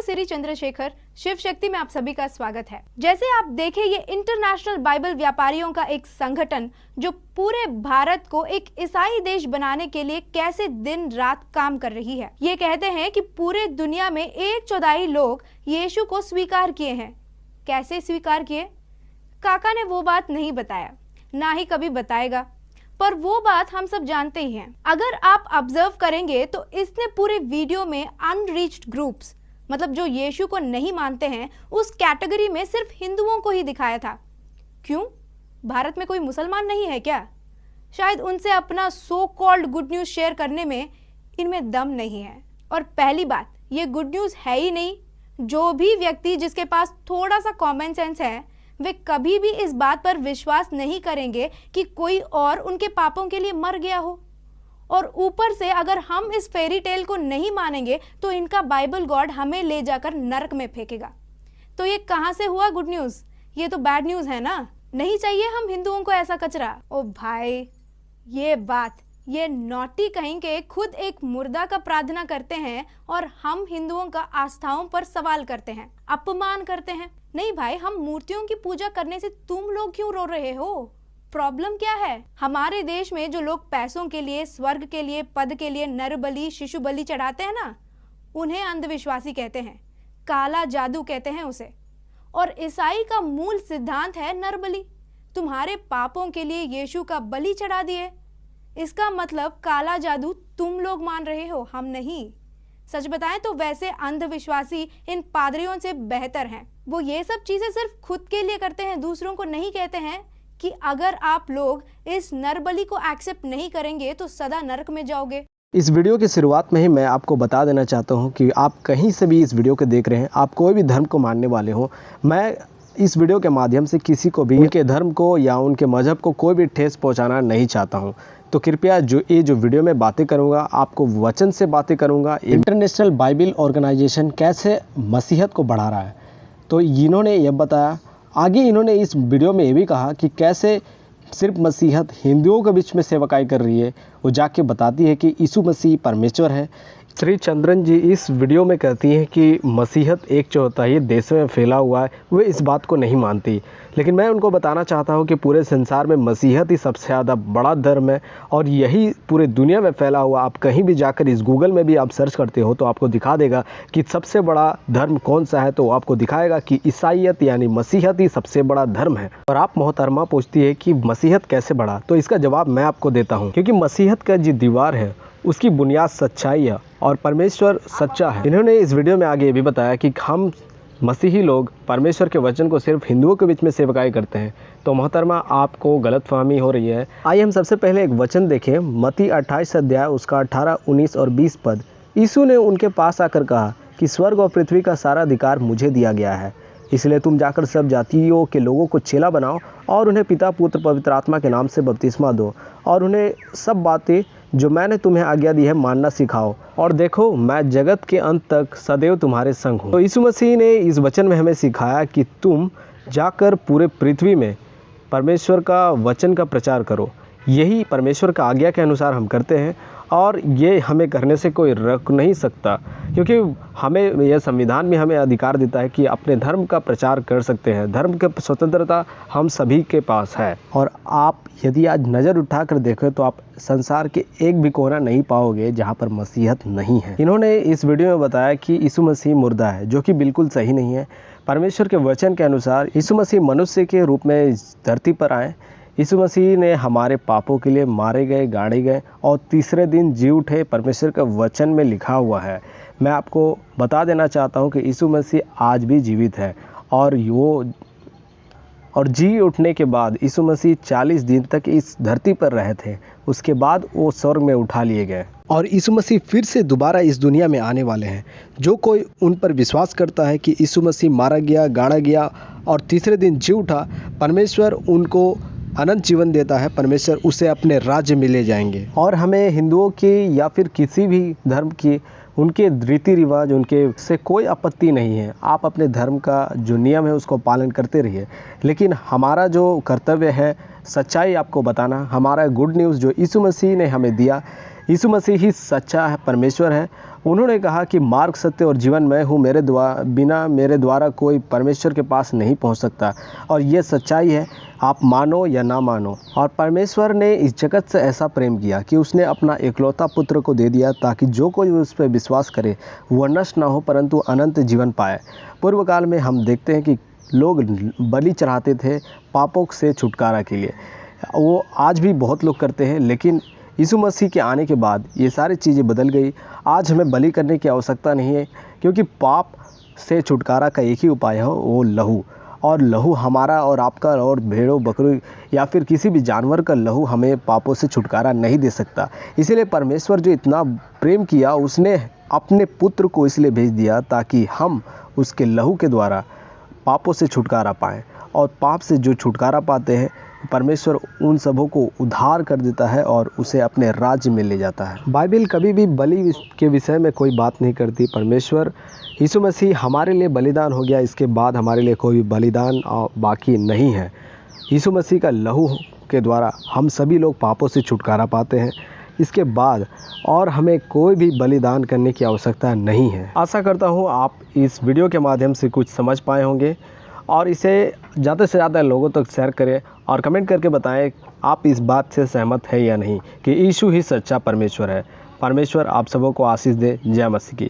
सिरी चंद्रशेखर, शिव शक्ति में आप सभी का स्वागत है। जैसे आप देखें, ये इंटरनेशनल बाइबल व्यापारियों का एक संगठन जो पूरे भारत को एक ईसाई देश बनाने के लिए कैसे दिन रात काम कर रही है। ये कहते हैं कि पूरे दुनिया में 1/4 लोग यीशु को स्वीकार किए हैं। कैसे स्वीकार किए? काका ने वो बात नहीं बताया, ना ही कभी बताएगा, पर वो बात हम सब जानते ही हैं। अगर आप ऑब्जर्व करेंगे तो इसने पूरे वीडियो में अनरीच्ड ग्रुप्स, मतलब जो यीशु को नहीं मानते हैं, उस कैटेगरी में सिर्फ हिंदुओं को ही दिखाया था। क्यों? भारत में कोई मुसलमान नहीं है क्या? शायद उनसे अपना so called good news share करने में इनमें दम नहीं है। और पहली बात, ये गुड न्यूज़ है ही नहीं। जो भी व्यक्ति जिसके पास थोड़ा सा कॉमन सेंस है, वे कभी भी इस बात पर विश्वास नहीं करेंगे कि कोई और उनके पापों के लिए मर गया हो। और ऊपर से अगर हम इस फेरी टेल को नहीं मानेंगे तो इनका बाइबल गॉड हमें ले जाकर नरक में फेंकेगा। तो ये कहाँ से हुआ गुड न्यूज़? ये तो बैड न्यूज़ है ना। नहीं चाहिए हम हिंदुओं को ऐसा कचरा। ओ भाई, ये नॉटी कहेंगे खुद एक मुर्दा का प्रार्थना करते हैं और हम हिंदुओं का आस्थाओं पर सवाल करते हैं, अपमान करते हैं। नहीं भाई, हम मूर्तियों की पूजा करने से तुम लोग क्यों रो रहे हो? प्रॉब्लम क्या है? हमारे देश में जो लोग पैसों के लिए, स्वर्ग के लिए, पद के लिए नर बलि, शिशु बलि चढ़ाते हैं ना, उन्हें अंधविश्वासी कहते हैं, काला जादू कहते हैं उसे। और ईसाई का मूल सिद्धांत है नर बलि। तुम्हारे पापों के लिए यीशु का बलि चढ़ा दिए, इसका मतलब काला जादू तुम लोग मान रहे हो, हम नहीं। सच बताएं तो वैसे अंधविश्वासी इन पादरियों से बेहतर हैं। वो ये सब चीजें सिर्फ खुद के लिए करते हैं, दूसरों को नहीं कहते हैं कि अगर आप लोग इस नरबलि को एक्सेप्ट नहीं करेंगे तो सदा नरक में जाओगे। इस वीडियो की शुरुआत में ही मैं आपको बता देना चाहता हूं कि आप कहीं से भी इस वीडियो को देख रहे हैं, आप कोई भी धर्म को मानने वाले हो, मैं इस वीडियो के माध्यम से किसी को भी उनके धर्म को या उनके मजहब को कोई भी ठेस पहुंचाना नहीं चाहता हूं। तो कृपया जो वीडियो में बातें करूंगा, आपको वचन से बातें करूंगा। इंटरनेशनल बाइबल ऑर्गेनाइजेशन कैसे मसीहत को बढ़ा रहा है, तो इन्होंने यह बताया। आगे इन्होंने इस वीडियो में ये भी कहा कि कैसे सिर्फ मसीहत हिंदुओं के बीच में सेवकाई कर रही है। वो जाके बताती है कि यीशु मसीह परमेश्वर है। श्री चंद्रन जी इस वीडियो में कहती हैं कि मसीहत 1/4 देश में फैला हुआ है, वे इस बात को नहीं मानती। लेकिन मैं उनको बताना चाहता हूं कि पूरे संसार में मसीहत ही सबसे ज़्यादा बड़ा धर्म है और यही पूरे दुनिया में फैला हुआ। आप कहीं भी जाकर इस गूगल में भी आप सर्च करते हो तो आपको दिखा देगा कि सबसे बड़ा धर्म कौन सा है, तो आपको दिखाएगा कि ईसाईयत यानी मसीहत ही सबसे बड़ा धर्म है। और आप मोहतरमा पूछती है कि मसीहत कैसे बढ़ा, तो इसका जवाब मैं आपको देता हूँ। क्योंकि मसीहत का जो दीवार है उसकी बुनियाद सच्चाई है और परमेश्वर सच्चा है। इन्होंने इस वीडियो में आगे ये भी बताया कि हम मसीही लोग परमेश्वर के वचन को सिर्फ हिंदुओं के बीच में सेवकाई करते हैं। तो मोहतरमा आपको गलतफहमी हो रही है। आइए हम सबसे पहले एक वचन देखें, मत्ती 28 अध्याय उसका 18, 19 और 20 पद। यीशु ने उनके पास आकर कहा कि स्वर्ग और पृथ्वी का सारा अधिकार मुझे दिया गया है, इसलिए तुम जाकर सब जातियों के लोगों को चेला बनाओ और उन्हें पिता, पुत्र, पवित्र आत्मा के नाम से बपतिस्मा दो और उन्हें सब बातें जो मैंने तुम्हें आज्ञा दी है मानना सिखाओ, और देखो मैं जगत के अंत तक सदैव तुम्हारे संग हूँ। तो यीशु मसीह ने इस वचन में हमें सिखाया कि तुम जाकर पूरे पृथ्वी में परमेश्वर का वचन का प्रचार करो। यही परमेश्वर का आज्ञा के अनुसार हम करते हैं और ये हमें करने से कोई रोक नहीं सकता, क्योंकि हमें यह संविधान में हमें अधिकार देता है कि अपने धर्म का प्रचार कर सकते हैं। धर्म की स्वतंत्रता हम सभी के पास है। और आप यदि आज नज़र उठाकर देखें तो आप संसार के एक भी कोना नहीं पाओगे जहाँ पर मसीहत नहीं है। इन्होंने इस वीडियो में बताया कि यीशु मसीह मुर्दा है, जो कि बिल्कुल सही नहीं है। परमेश्वर के वचन के अनुसार यीशु मसीह मनुष्य के रूप में धरती पर आए। यीशु मसीह ने हमारे पापों के लिए मारे गए, गाड़े गए और तीसरे दिन जी उठे। परमेश्वर के वचन में लिखा हुआ है। मैं आपको बता देना चाहता हूँ कि यीशु मसीह आज भी जीवित है और जी उठने के बाद यीशु मसीह 40 दिन तक इस धरती पर रहे थे। उसके बाद वो स्वर्ग में उठा लिए गए और यीशु मसीह फिर से दोबारा इस दुनिया में आने वाले हैं। जो कोई उन पर विश्वास करता है कि यीशु मसीह मारा गया, गाड़ा गया और तीसरे दिन जी उठा, परमेश्वर उनको अनंत जीवन देता है। परमेश्वर उसे अपने राज्य में ले जाएंगे। और हमें हिंदुओं की या फिर किसी भी धर्म की उनके रीति रिवाज, उनके से कोई आपत्ति नहीं है। आप अपने धर्म का जो नियम है उसको पालन करते रहिए, लेकिन हमारा जो कर्तव्य है सच्चाई आपको बताना। हमारा गुड न्यूज़ जो यीशु मसीह ने हमें दिया, यीशु मसीह ही सच्चा है परमेश्वर है। उन्होंने कहा कि मार्ग, सत्य और जीवन मैं हूँ, बिना मेरे द्वारा कोई परमेश्वर के पास नहीं पहुँच सकता। और ये सच्चाई है, आप मानो या ना मानो। और परमेश्वर ने इस जगत से ऐसा प्रेम किया कि उसने अपना एकलौता पुत्र को दे दिया, ताकि जो कोई उस पर विश्वास करे वह नष्ट ना हो परंतु अनंत जीवन पाए। पूर्व काल में हम देखते हैं कि लोग बलि चढ़ाते थे पापों से छुटकारा के लिए, वो आज भी बहुत लोग करते हैं। लेकिन यीशु मसीह के आने के बाद ये सारी चीज़ें बदल गई। आज हमें बलि करने की आवश्यकता नहीं है, क्योंकि पाप से छुटकारा का एक ही उपाय है, वो लहू। और लहू हमारा और आपका और भेड़ों बकरी या फिर किसी भी जानवर का लहू हमें पापों से छुटकारा नहीं दे सकता। इसीलिए परमेश्वर जो इतना प्रेम किया, उसने अपने पुत्र को इसलिए भेज दिया ताकि हम उसके लहू के द्वारा पापों से छुटकारा पाएँ। और पाप से जो छुटकारा पाते हैं, परमेश्वर उन सबों को उद्धार कर देता है और उसे अपने राज्य में ले जाता है। बाइबल कभी भी बलि के विषय में कोई बात नहीं करती। परमेश्वर यीशु मसीह हमारे लिए बलिदान हो गया, इसके बाद हमारे लिए कोई बलिदान बाकी नहीं है। यीशु मसीह का लहू के द्वारा हम सभी लोग पापों से छुटकारा पाते हैं। इसके बाद और हमें कोई भी बलिदान करने की आवश्यकता नहीं है। आशा करता हूँ आप इस वीडियो के माध्यम से कुछ समझ पाए होंगे और इसे ज़्यादा से ज़्यादा लोगों तक शेयर करें और कमेंट करके बताएं आप इस बात से सहमत है या नहीं कि यीशु ही सच्चा परमेश्वर है। परमेश्वर आप सबों को आशीष दे। जय मसीह की।